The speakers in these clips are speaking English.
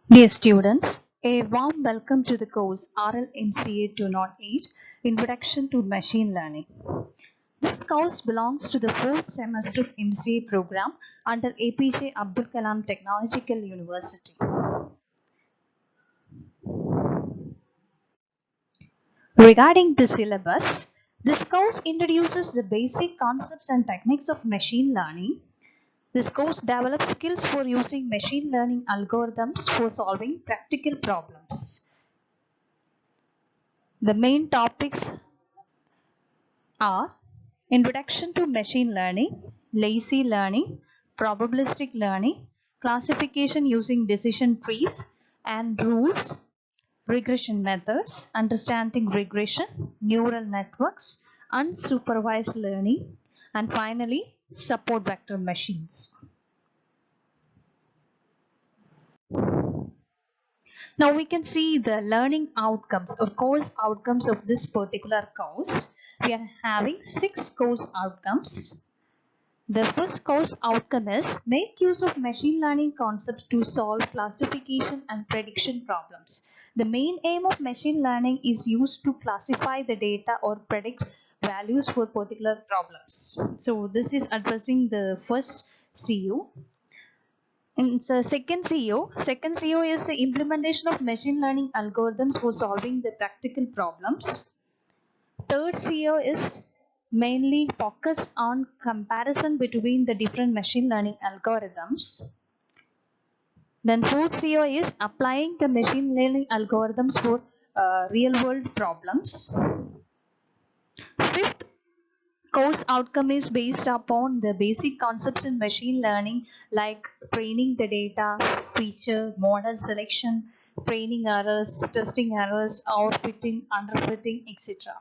Dear students, a warm welcome to the course RLMCA 208 Introduction to Machine Learning. This course belongs to the fourth semester of MCA program under APJ Abdul Kalam Technological University. Regarding the syllabus, this course introduces the basic concepts and techniques of machine learning. This course develops skills for using machine learning algorithms for solving practical problems. The main topics are Introduction to Machine Learning, Lazy Learning, Probabilistic Learning, Classification using Decision Trees and Rules, Regression Methods, Understanding Regression, Neural Networks, Unsupervised Learning, and finally, Support Vector Machines. Now we can see the learning outcomes or course outcomes of this particular course. We are having 6 course outcomes. The first course outcome is make use of machine learning concepts to solve classification and prediction problems. The main aim of machine learning is used to classify the data or predict values for particular problems. So this is addressing the first CO. In the second CO is the implementation of machine learning algorithms for solving the practical problems. Third CO is mainly focused on comparison between the different machine learning algorithms. Then fourth CO is applying the machine learning algorithms for real world problems. Fifth course outcome is based upon the basic concepts in machine learning like training the data, feature, model selection, training errors, testing errors, outfitting, underfitting, etc.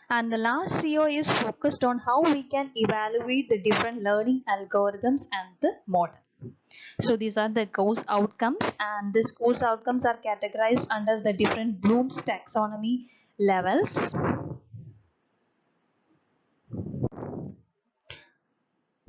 And the last CO is focused on how we can evaluate the different learning algorithms and the model. So these are the course outcomes, and these course outcomes are categorized under the different Bloom's taxonomy levels.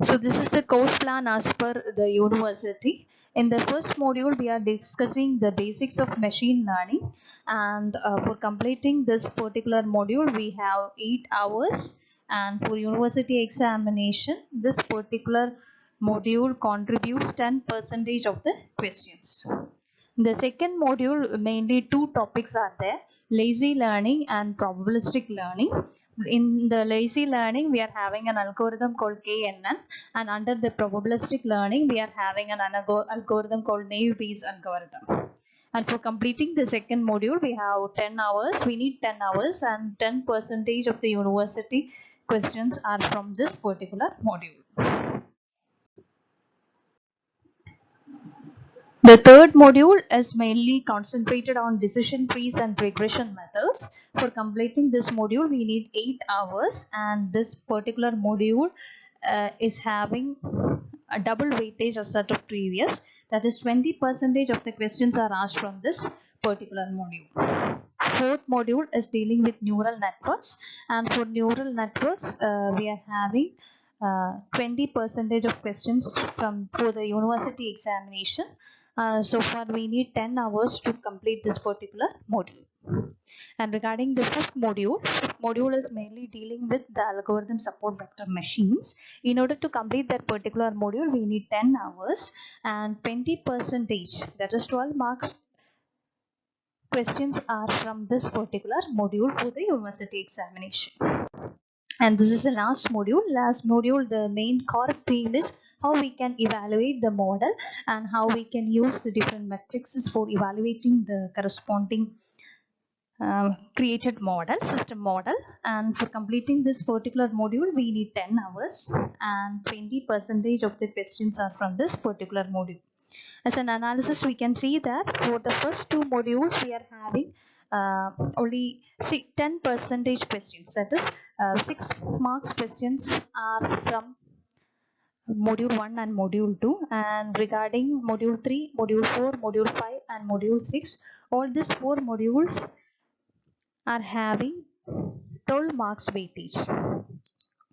So this is the course plan as per the university. In the first module, we are discussing the basics of machine learning, and for completing this particular module, we have 8 hours, and for university examination, this particular module contributes 10% of the questions. The second module, mainly 2 topics are there, lazy learning and probabilistic learning. In the lazy learning, we are having an algorithm called KNN, and under the probabilistic learning, we are having an algorithm called naive Bayes algorithm. And for completing the second module, we have 10 hours. We need 10 hours, and 10% of the university questions are from this particular module. The third module is mainly concentrated on decision trees and regression methods. For completing this module, we need 8 hours, and this particular module is having a double weightage of set of previous. That is 20% of the questions are asked from this particular module. Fourth module is dealing with neural networks, and for neural networks, we are having 20% of questions for the university examination. So far we need 10 hours to complete this particular module. And regarding the fifth module is mainly dealing with the algorithm support vector machines. In order to complete that particular module, we need 10 hours, and 20%, that is 12 marks questions, are from this particular module for the university examination. And this is the last module. The main core theme is how we can evaluate the model and how we can use the different metrics for evaluating the corresponding created system model. And for completing this particular module, we need 10 hours, and 20% of the questions are from this particular module. As an analysis, we can see that for the first 2 modules, we are having only 10% questions. That is 6 marks questions are from module 1 and module 2, and regarding module 3, module 4, module 5 and module 6, all these 4 modules are having 12 marks weightage.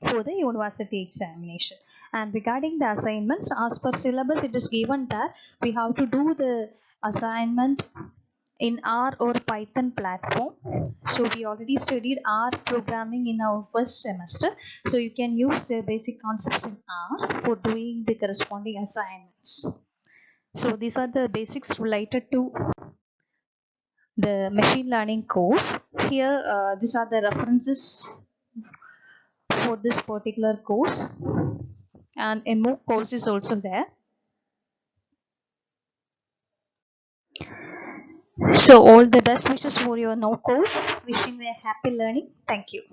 for the university examination. And regarding the assignments, as per syllabus, it is given that we have to do the assignment in R or Python platform. So we already studied R programming in our first semester. So you can use the basic concepts in R for doing the corresponding assignments. So these are the basics related to the machine learning course. Here, these are the references for this particular course, and a MOOC course is also there. So all the best wishes for your no course. Wishing you a happy learning. Thank you.